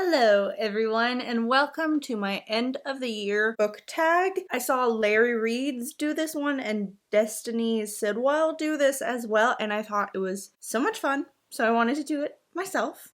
Hello everyone and welcome to my end of the year book tag. I saw Larry Reed's do this one and Destiny Sidwell do this as well, and I thought it was so much fun, so I wanted to do it myself.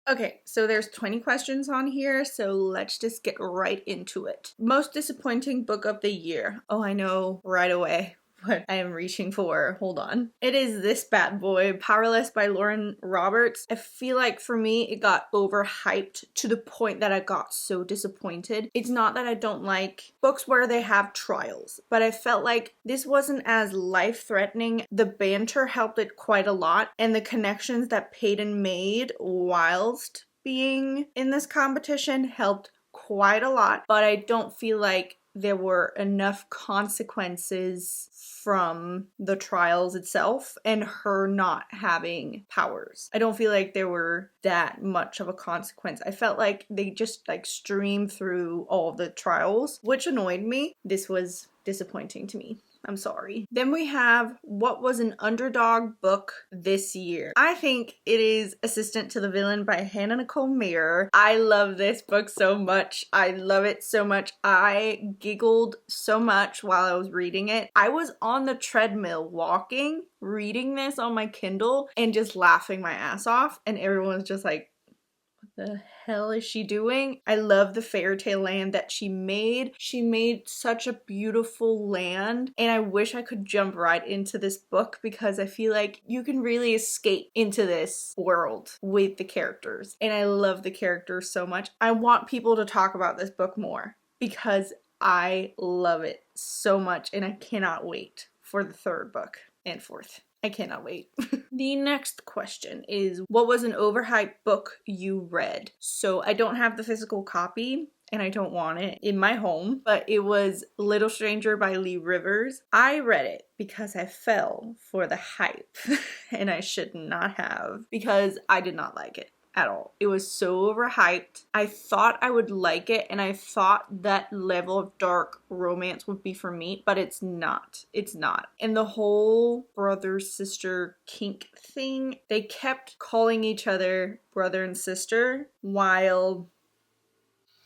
Okay, so there's 20 questions on here, so let's just get right into it. Most disappointing book of the year. Oh, I know right away what I am reaching for. Hold on. It is this bad boy, Powerless by Lauren Roberts. I feel like for me, it got overhyped to the point that I got so disappointed. It's not that I don't like books where they have trials, but I felt like this wasn't as life-threatening. The banter helped it quite a lot, and the connections that Peyton made whilst being in this competition helped quite a lot, but I don't feel like there were enough consequences from the trials itself and her not having powers. I don't feel like there were that much of a consequence. I felt like they just streamed through all the trials, which annoyed me. This was disappointing to me. I'm sorry. Then we have what was an underdog book this year. I think it is Assistant to the Villain by Hannah Nicole Mayer. I love this book so much. I love it so much. I giggled so much while I was reading it. I was on the treadmill walking, reading this on my Kindle and just laughing my ass off, and everyone's just like, the hell is she doing? I love the fairy tale land that she made. She made such a beautiful land, and I wish I could jump right into this book because I feel like you can really escape into this world with the characters, and I love the characters so much. I want people to talk about this book more because I love it so much, and I cannot wait for the third book and fourth. I cannot wait. The next question is, what was an overhyped book you read? So I don't have the physical copy and I don't want it in my home, but it was Little Stranger by Lee Rivers. I read it because I fell for the hype and I should not have, because I did not like it at all. It was so overhyped. I thought I would like it and I thought that level of dark romance would be for me, but it's not. It's not. And the whole brother-sister kink thing, they kept calling each other brother and sister while,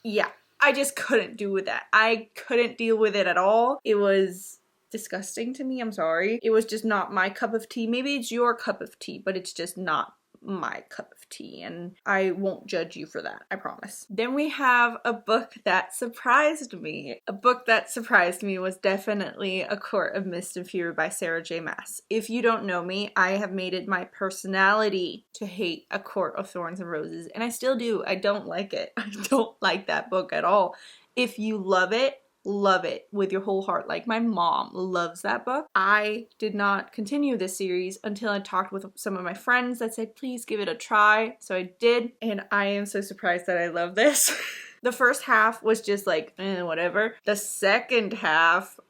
yeah, I just couldn't do with that. I couldn't deal with it at all. It was disgusting to me. I'm sorry. It was just not my cup of tea. Maybe it's your cup of tea, but it's just not my cup of tea, and I won't judge you for that, I promise. Then we have a book that surprised me. A book that surprised me was definitely A Court of Mist and Fury by Sarah J. Maas. If you don't know me, I have made it my personality to hate A Court of Thorns and Roses, and I still do. I don't like it. I don't like that book at all. If you love it with your whole heart. Like my mom loves that book. I did not continue this series until I talked with some of my friends that said, please give it a try. So I did, and I am so surprised that I love this. The first half was just like, whatever. The second half,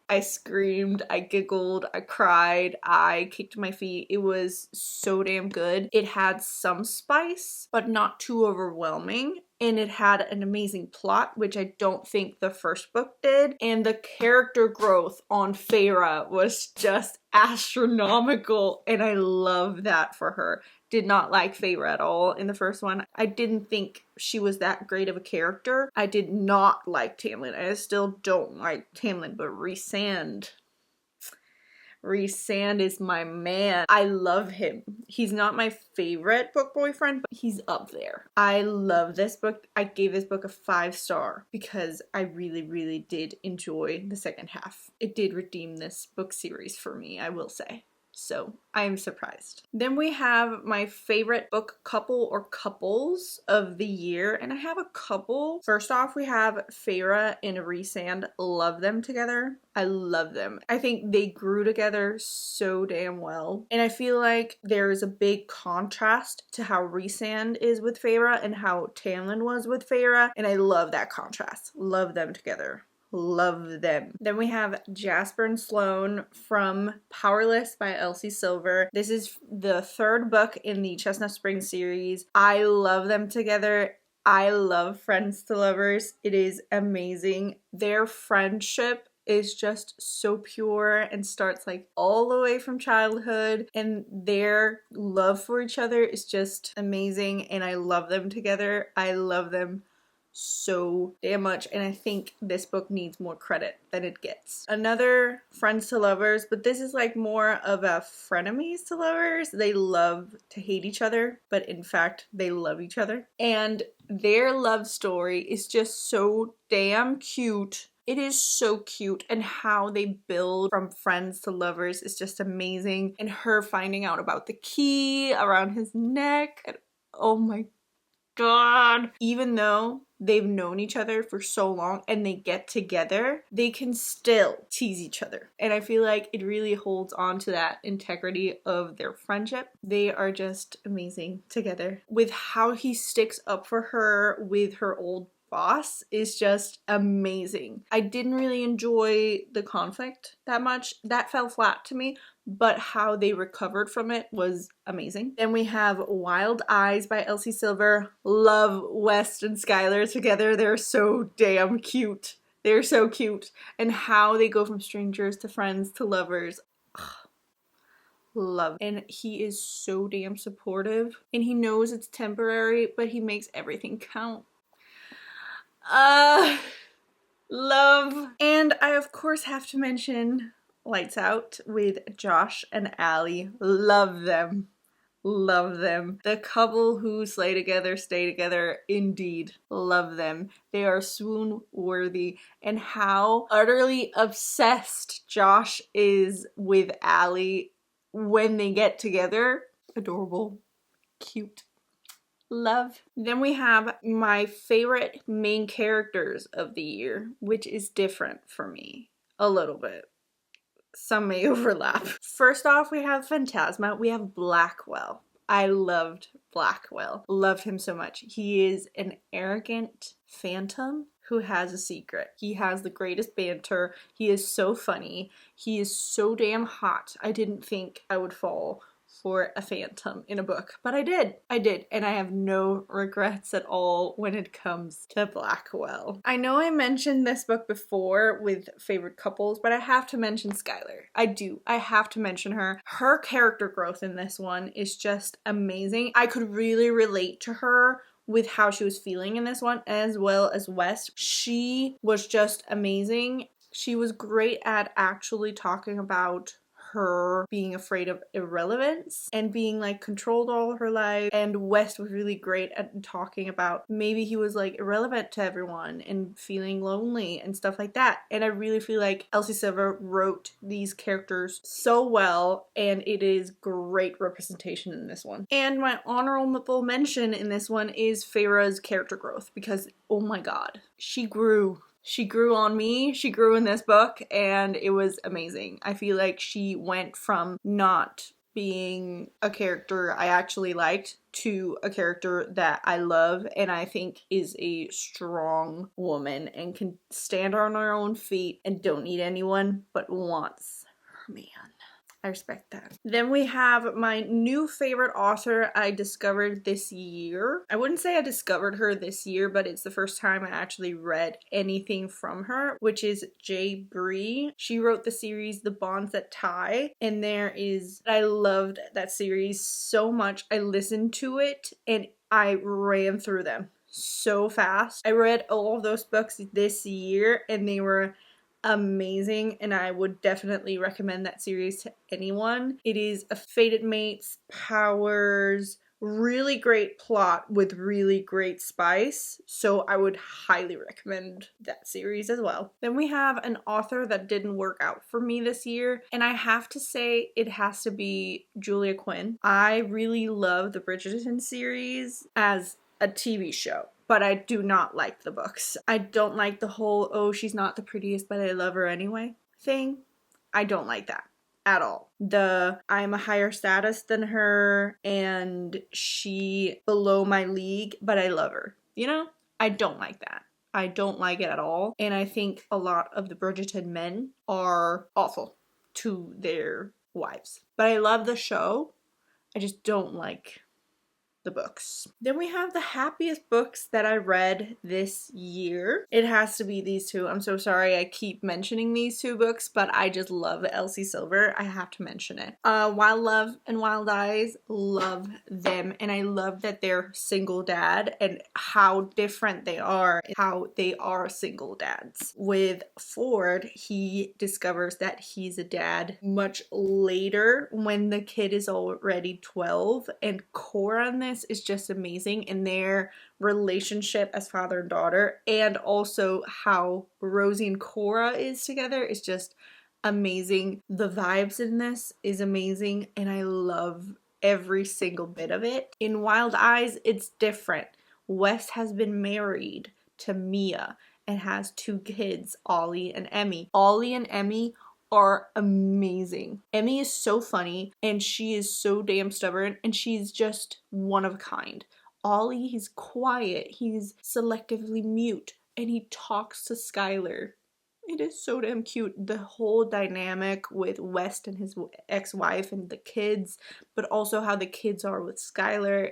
I screamed, I giggled, I cried, I kicked my feet. It was so damn good. It had some spice, but not too overwhelming. And it had an amazing plot, which I don't think the first book did. And the character growth on Feyre was just astronomical, and I love that for her. Did not like Feyre at all in the first one. I didn't think she was that great of a character. I did not like Tamlin. I still don't like Tamlin, but Rhysand is my man. I love him. He's not my favorite book boyfriend, but he's up there. I love this book. I gave this book a 5-star because I really, really did enjoy the second half. It did redeem this book series for me, I will say. So I am surprised. Then we have my favorite book couple or couples of the year, and I have a couple. First off, we have Feyre and Rhysand. Love them together. I love them. I think they grew together so damn well, and I feel like there is a big contrast to how Rhysand is with Feyre and how Tamlin was with Feyre, and I love that contrast. Love them together. Love them. Then we have Jasper and Sloane from Powerless by Elsie Silver. This is the third book in the Chestnut Springs series. I love them together. I love Friends to Lovers. It is amazing. Their friendship is just so pure and starts like all the way from childhood, and their love for each other is just amazing, and I love them together. I love them so damn much, and I think this book needs more credit than it gets. Another friends to lovers, but this is like more of a frenemies to lovers. They love to hate each other, but in fact they love each other, and their love story is just so damn cute. It is so cute, and how they build from friends to lovers is just amazing, and her finding out about the key around his neck, and oh my god. Even though they've known each other for so long and they get together, they can still tease each other. And I feel like it really holds on to that integrity of their friendship. They are just amazing together. With how he sticks up for her with her old boss is just amazing. I didn't really enjoy the conflict that much. That fell flat to me, but how they recovered from it was amazing. Then we have Wild Eyes by Elsie Silver. Love West and Skylar together. They're so damn cute. They're so cute. And how they go from strangers to friends to lovers. Love. And he is so damn supportive. And he knows it's temporary, but he makes everything count. Love. And I of course have to mention Lights Out with Josh and Allie. Love them. Love them. The couple who slay together, stay together, indeed. Love them. They are swoon worthy. And how utterly obsessed Josh is with Allie when they get together. Adorable. Cute. Love. Then we have my favorite main characters of the year, which is different for me a little bit. Some may overlap. First off, we have Phantasma. We have Blackwell. I loved Blackwell. Loved him so much. He is an arrogant phantom who has a secret. He has the greatest banter. He is so funny. He is so damn hot. I didn't think I would fall for a phantom in a book, but I did, and I have no regrets at all when it comes to Blackwell. I know I mentioned this book before with favorite couples, but I have to mention Skylar. I have to mention her. Her character growth in this one is just amazing. I could really relate to her with how she was feeling in this one, as well as West. She was just amazing. She was great at actually talking about her being afraid of irrelevance and being like controlled all her life, and West was really great at talking about maybe he was like irrelevant to everyone and feeling lonely and stuff like that. And I really feel like Elsie Silver wrote these characters so well, and it is great representation in this one. And my honorable mention in this one is Feyre's character growth, because oh my god, she grew. She grew on me, she grew in this book, and it was amazing. I feel like she went from not being a character I actually liked to a character that I love and I think is a strong woman and can stand on her own feet and don't need anyone but wants her man. I respect that. Then we have my new favorite author I discovered this year. I wouldn't say I discovered her this year, but it's the first time I actually read anything from her, which is J. Bree. She wrote the series The Bonds That Tie, and I loved that series so much. I listened to it and I ran through them so fast. I read all of those books this year and they were amazing, and I would definitely recommend that series to anyone. It is a fated mates, powers, really great plot with really great spice, so I would highly recommend that series as well. Then we have an author that didn't work out for me this year, and I have to say it has to be Julia Quinn. I really love the Bridgerton series as a TV show, but I do not like the books. I don't like the whole, oh, she's not the prettiest, but I love her anyway thing. I don't like that at all. I'm a higher status than her, and she below my league, but I love her. You know? I don't like that. I don't like it at all. And I think a lot of the Bridgerton men are awful to their wives. But I love the show. I just don't like the books. Then we have the happiest books that I read this year. It has to be these two. I'm so sorry I keep mentioning these two books, but I just love Elsie Silver. I have to mention it. Wild Love and Wild Eyes, love them. And I love that they're single dad and how different they are, how they are single dads. With Ford, he discovers that he's a dad much later when the kid is already 12, and Cora in this is just amazing in their relationship as father and daughter, and also how Rosie and Cora is together is just amazing. The vibes in this is amazing, and I love every single bit of it. In Wild Eyes, it's different. Wes has been married to Mia and has 2 kids, Ollie and Emmy. Ollie and Emmy are amazing. Emmy is so funny and she is so damn stubborn and she's just one of a kind. Ollie, he's quiet, he's selectively mute, and he talks to Skylar. It is so damn cute. The whole dynamic with West and his ex-wife and the kids, but also how the kids are with Skylar.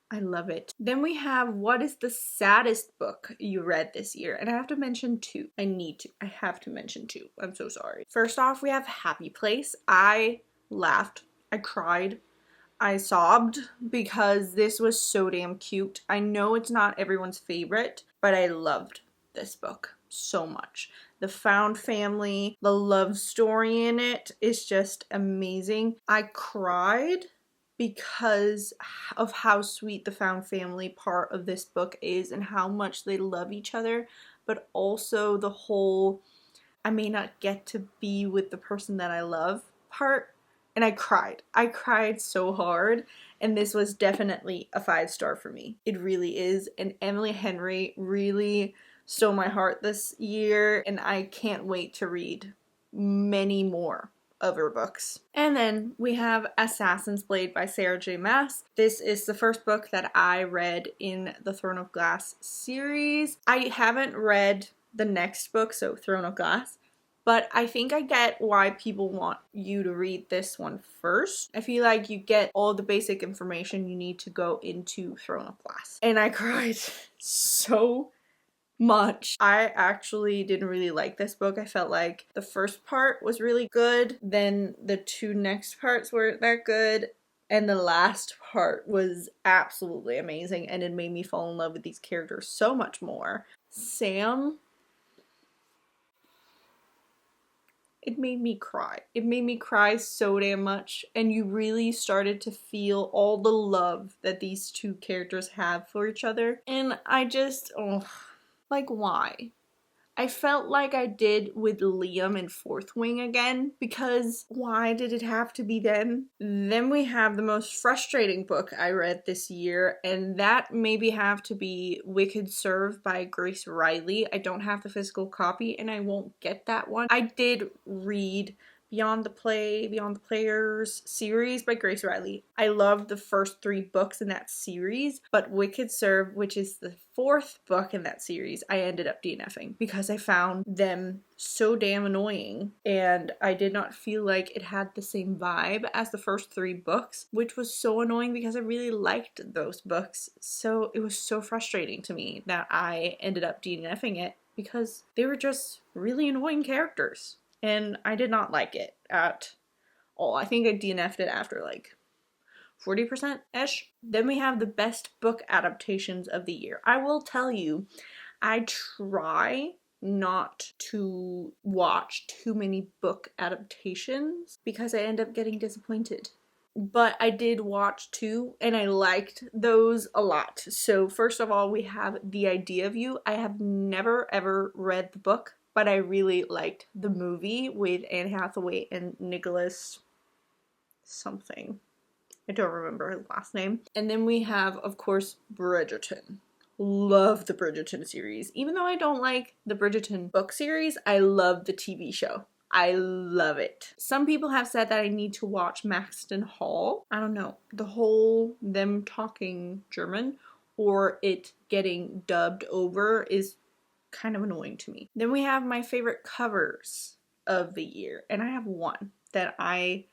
I love it. Then we have what is the saddest book you read this year? And I have to mention 2. I have to mention 2. I'm so sorry. First off, we have Happy Place. I laughed. I cried. I sobbed because this was so damn cute. I know it's not everyone's favorite, but I loved this book so much. The found family, the love story in it is just amazing. I cried because of how sweet the found family part of this book is and how much they love each other, but also the whole I may not get to be with the person that I love part. And I cried. I cried so hard, and this was definitely a 5-star for me. It really is, and Emily Henry really stole my heart this year, and I can't wait to read many more of her books. And then we have Assassin's Blade by Sarah J. Maas. This is the first book that I read in the Throne of Glass series. I haven't read the next book, so Throne of Glass, but I think I get why people want you to read this one first. I feel like you get all the basic information you need to go into Throne of Glass. And I cried so much. I actually didn't really like this book. I felt like the first part was really good, then the 2 next parts weren't that good, and the last part was absolutely amazing, and it made me fall in love with these characters so much more. Sam, it made me cry. It made me cry so damn much, and you really started to feel all the love that these 2 characters have for each other. And I just, like, why? I felt like I did with Liam in Fourth Wing again, because why did it have to be them? Then we have the most frustrating book I read this year, and that maybe have to be Wicked Serve by Grace Riley. I don't have the physical copy, and I won't get that one. I did read Beyond the Players series by Grace Riley. I loved the first 3 books in that series, but Wicked Serve, which is the 4th book in that series, I ended up DNFing because I found them so damn annoying, and I did not feel like it had the same vibe as the first 3 books, which was so annoying because I really liked those books. So it was so frustrating to me that I ended up DNFing it because they were just really annoying characters. And I did not like it at all. I think I DNF'd it after like 40%-ish. Then we have the best book adaptations of the year. I will tell you, I try not to watch too many book adaptations because I end up getting disappointed. But I did watch 2 and I liked those a lot. So first of all, we have The Idea of You. I have never ever read the book, but I really liked the movie with Anne Hathaway and Nicholas something. I don't remember his last name. And then we have, of course, Bridgerton. Love the Bridgerton series. Even though I don't like the Bridgerton book series, I love the TV show. I love it. Some people have said that I need to watch Maxton Hall. I don't know. The whole them talking German or it getting dubbed over is kind of annoying to me. Then we have my favorite covers of the year, and I have one that I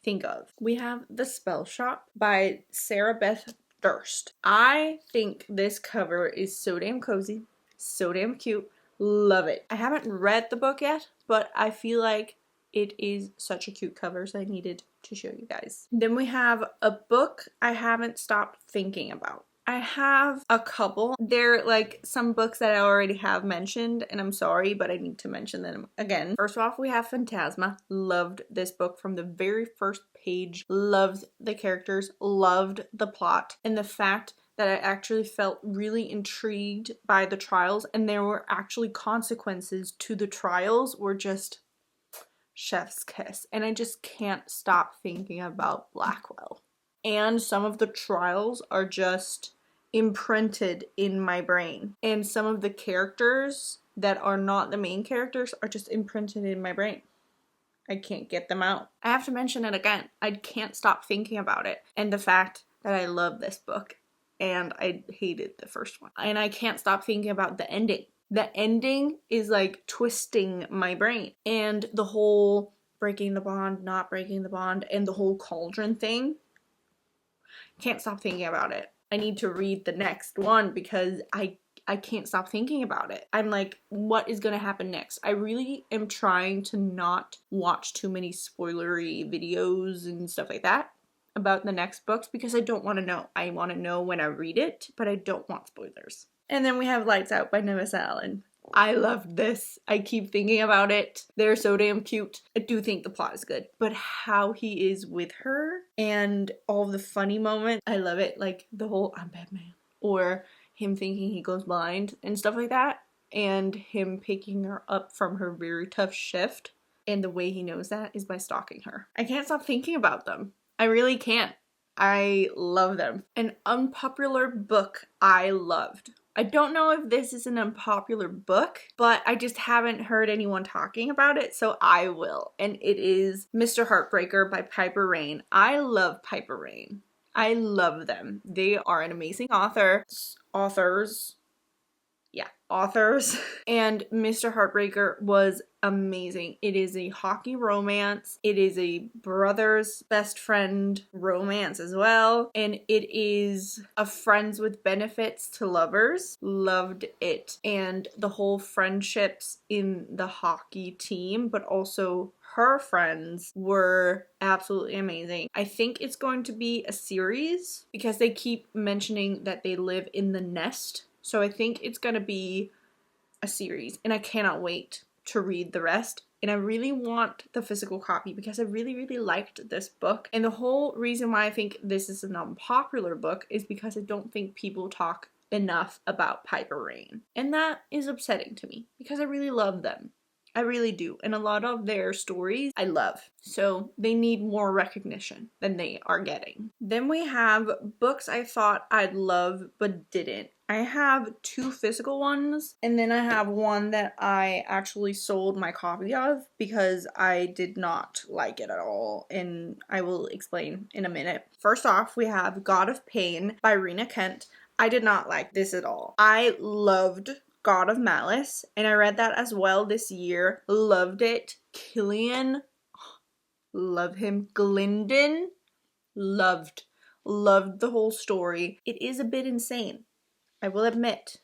think of. We have The Spell Shop by Sarah Beth Durst. I think this cover is so damn cozy, so damn cute. Love it. I haven't read the book yet, but I feel like it is such a cute cover, so I needed to show you guys. Then we have a book I haven't stopped thinking about. I have a couple. They're like some books that I already have mentioned, and I'm sorry, but I need to mention them again. First off, we have Phantasma. Loved this book from the very first page. Loved the characters, loved the plot, and the fact that I actually felt really intrigued by the trials, and there were actually consequences to the trials, were just chef's kiss. And I just can't stop thinking about Blackwell. And some of the trials are just imprinted in my brain. And some of the characters that are not the main characters are just imprinted in my brain. I can't get them out. I have to mention it again. I can't stop thinking about it. And the fact that I love this book and I hated the first one. And I can't stop thinking about the ending. The ending is like twisting my brain. And the whole breaking the bond, not breaking the bond, and the whole cauldron thing. Can't stop thinking about it. I need to read the next one because I can't stop thinking about it. I'm like, what is gonna happen next? I really am trying to not watch too many spoilery videos and stuff like that about the next books because I don't want to know. I want to know when I read it, but I don't want spoilers. And then we have Lights Out by Nevissa Allen. I loved this. I keep thinking about it. They're so damn cute. I do think the plot is good, but how he is with her and all the funny moments, I love it. Like the whole I'm Batman, or him thinking he goes blind and stuff like that, and him picking her up from her very tough shift, and the way he knows that is by stalking her. I can't stop thinking about them. I really can't. I love them. An unpopular book I loved. I don't know if this is an unpopular book, but I just haven't heard anyone talking about it, so I will. And it is Mr. Heartbreaker by Piper Rain. I love Piper Rain. I love them. They are an amazing authors. And Mr. Heartbreaker was amazing. It is a hockey romance. It is a brother's best friend romance as well. And it is a friends with benefits to lovers. Loved it. And the whole friendships in the hockey team, but also her friends, were absolutely amazing. I think it's going to be a series because they keep mentioning that they live in the nest. So I think it's going to be a series, and I cannot wait to read the rest. And I really want the physical copy because I really, really liked this book. And the whole reason why I think this is an unpopular book is because I don't think people talk enough about Piper Rain. And that is upsetting to me because I really love them. I really do. And a lot of their stories I love. So they need more recognition than they are getting. Then we have books I thought I'd love but didn't. I have 2 physical ones, and then I have one that I actually sold my copy of because I did not like it at all, and I will explain in a minute. First off, we have God of Pain by Rena Kent. I did not like this at all. I loved God of Malice, and I read that as well this year. Loved it. Killian, love him. Glyndon, loved the whole story. It is a bit insane. I will admit,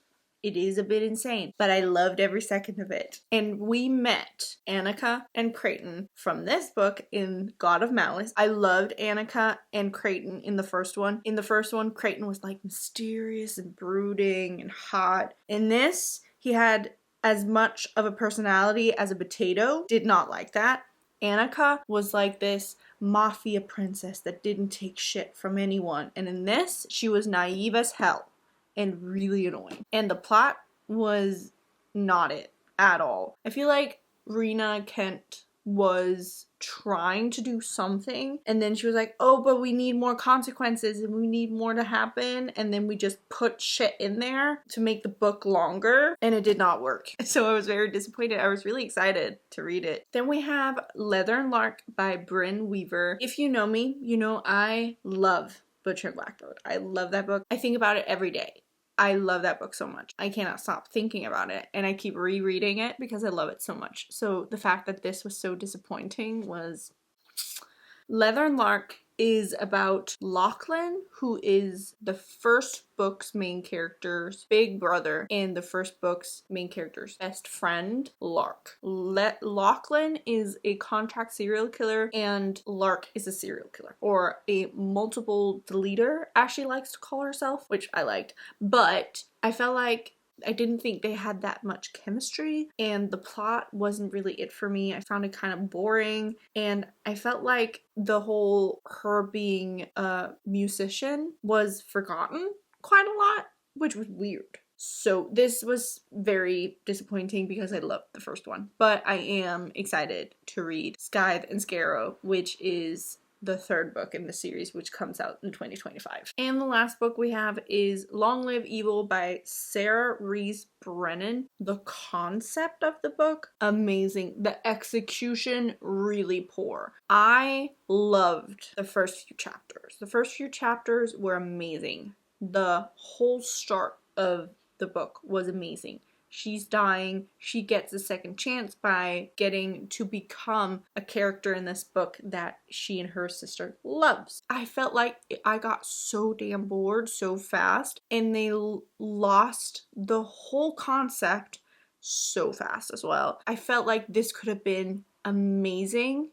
it is a bit insane, but I loved every second of it. And we met Annika and Creighton from this book in God of Malice. I loved Annika and Creighton in the first one. In the first one, Creighton was like mysterious and brooding and hot. In this, he had as much of a personality as a potato. Did not like that. Annika was like this mafia princess that didn't take shit from anyone. And in this, she was naive as hell. And really annoying. And the plot was not it at all. I feel like Rena Kent was trying to do something, and then she was like, oh, but we need more consequences and we need more to happen, and then we just put shit in there to make the book longer, and it did not work. So I was very disappointed. I was really excited to read it. Then we have Leather and Lark by Bryn Weaver. If you know me, you know I love Butcher and Blackbird. I love that book. I think about it every day. I love that book so much. I cannot stop thinking about it, and I keep rereading it because I love it so much. So the fact that this was so disappointing was Leather and Lark is about Lachlan, who is the first book's main character's big brother and the first book's main character's best friend, Lark. Lachlan is a contract serial killer and Lark is a serial killer, or a multiple deleter, as she likes to call herself, which I liked. But I felt like I didn't think they had that much chemistry, and the plot wasn't really it for me. I found it kind of boring, and I felt like the whole her being a musician was forgotten quite a lot, which was weird. So this was very disappointing because I loved the first one, but I am excited to read Scythe and Scarrow, which is the third book in the series, which comes out in 2025. And the last book we have is Long Live Evil by Sarah Rees Brennan. The concept of the book, amazing. The execution, really poor. I loved the first few chapters. The first few chapters were amazing. The whole start of the book was amazing. She's dying. She gets a second chance by getting to become a character in this book that she and her sister loves. I felt like I got so damn bored so fast, and they lost the whole concept so fast as well. I felt like this could have been amazing.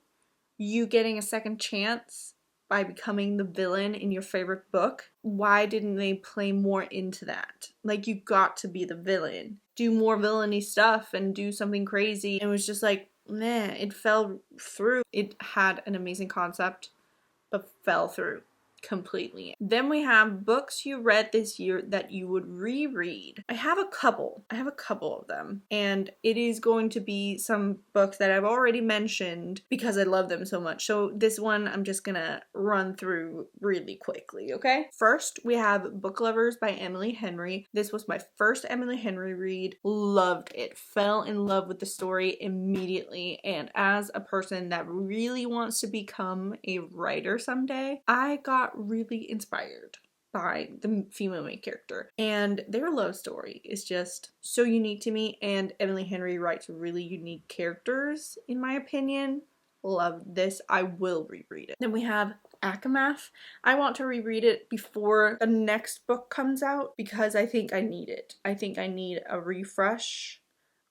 You getting a second chance by becoming the villain in your favorite book. Why didn't they play more into that? Like, you got to be the villain. Do more villainy stuff and do something crazy. It was just like, meh, it fell through. It had an amazing concept, but fell through completely. Then we have books you read this year that you would reread. I have a couple of them, and it is going to be some books that I've already mentioned because I love them so much. So this one I'm just gonna run through really quickly, okay? First, we have Book Lovers by Emily Henry. This was my first Emily Henry read. Loved it. Fell in love with the story immediately, and as a person that really wants to become a writer someday, I got really inspired by the female main character, and their love story is just so unique to me, and Emily Henry writes really unique characters in my opinion. Love this. I will reread it. Then we have Akamath. I want to reread it before the next book comes out because I think I need it. I think I need a refresh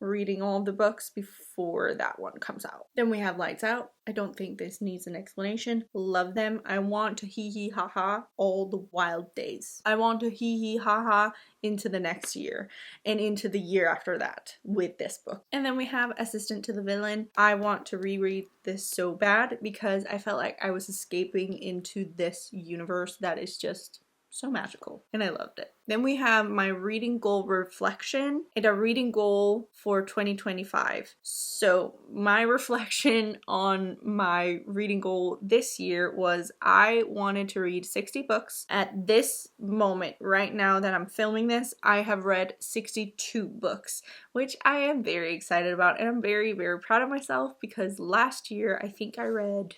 reading all of the books before that one comes out. Then we have Lights Out. I don't think this needs an explanation. Love them. I want to hee hee ha ha all the wild days. I want to hee hee ha ha into the next year and into the year after that with this book. And then we have Assistant to the Villain. I want to reread this so bad because I felt like I was escaping into this universe that is just so magical, and I loved it. Then we have my reading goal reflection and a reading goal for 2025. So my reflection on my reading goal this year was I wanted to read 60 books. At this moment, right now that I'm filming this, I have read 62 books, which I am very excited about, and I'm very, very proud of myself because last year I think I read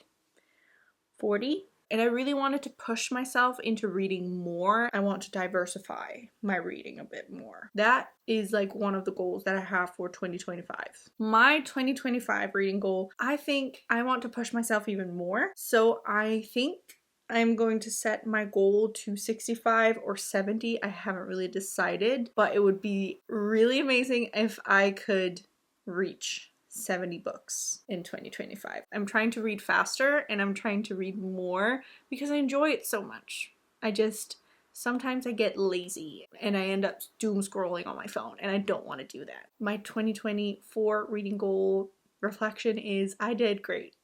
40. And I really wanted to push myself into reading more. I want to diversify my reading a bit more. That is like one of the goals that I have for 2025. My 2025 reading goal, I think I want to push myself even more. So I think I'm going to set my goal to 65 or 70. I haven't really decided, but it would be really amazing if I could reach 70 books in 2025. I'm trying to read faster and I'm trying to read more because I enjoy it so much. Sometimes I get lazy and I end up doom scrolling on my phone, and I don't want to do that. My 2024 reading goal reflection is I did great.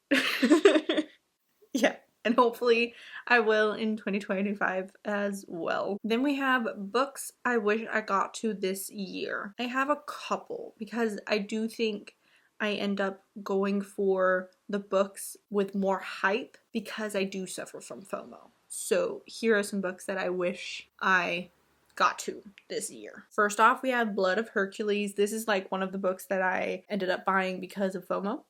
Yeah. And hopefully I will in 2025 as well. Then we have books I wish I got to this year. I have a couple because I do think I end up going for the books with more hype because I do suffer from FOMO. So here are some books that I wish I got to this year. First off, we have Blood of Hercules. This is like one of the books that I ended up buying because of FOMO.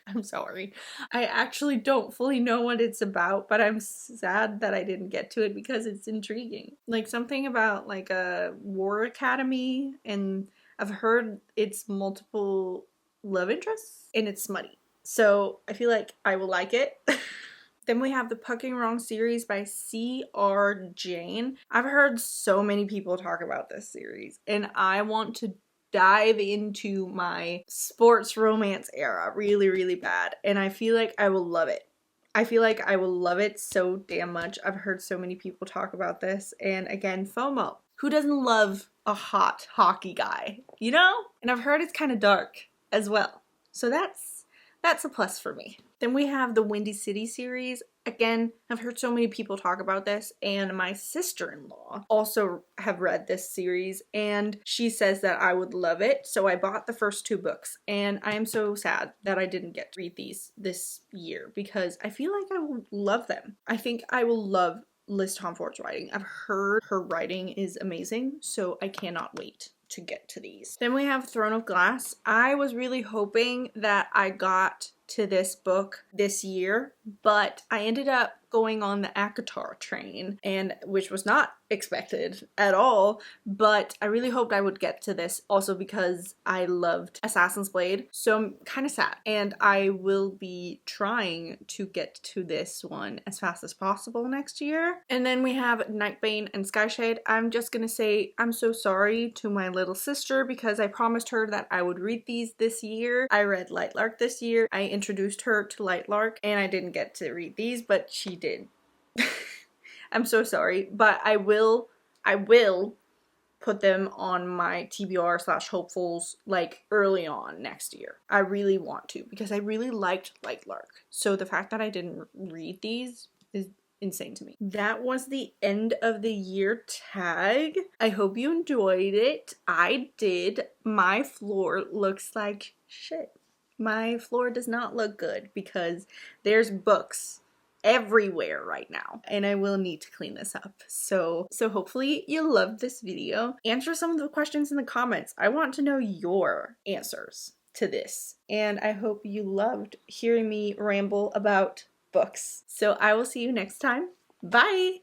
I'm sorry. I actually don't fully know what it's about, but I'm sad that I didn't get to it because it's intriguing. Like something about like a war academy, and I've heard it's multiple love interests and it's smutty. So I feel like I will like it. Then we have the Pucking Wrong series by C.R. Jane. I've heard so many people talk about this series, and I want to dive into my sports romance era really, really bad, and I feel like I will love it. I feel like I will love it so damn much. I've heard so many people talk about this, and again, FOMO. Who doesn't love a hot hockey guy, you know? And I've heard it's kind of dark as well. So that's a plus for me. Then we have the Windy City series. Again, I've heard so many people talk about this, and my sister-in-law also have read this series, and she says that I would love it. So I bought the first 2 books, and I am so sad that I didn't get to read these this year because I feel like I will love them. I think I will love Liz Tomfort's writing. I've heard her writing is amazing, so I cannot wait to get to these. Then we have Throne of Glass. I was really hoping that I got to this book this year, but I ended up going on the ACOTAR train, and which was not expected at all, but I really hoped I would get to this also because I loved Assassin's Blade, so I'm kind of sad, and I will be trying to get to this one as fast as possible next year. And then we have Nightbane and Skyshade. I'm just gonna say I'm so sorry to my little sister because I promised her that I would read these this year. I read Lightlark this year. I introduced her to Lightlark, and I didn't get to read these, but she did. I'm so sorry, but I will put them on my TBR/hopefuls like early on next year. I really want to because I really liked Lightlark. So the fact that I didn't read these is insane to me. That was the end of the year tag. I hope you enjoyed it. I did. My floor looks like shit. My floor does not look good because there's books everywhere right now, and I will need to clean this up. So hopefully you loved this video. Answer some of the questions in the comments. I want to know your answers to this, and I hope you loved hearing me ramble about books. So I will see you next time. Bye!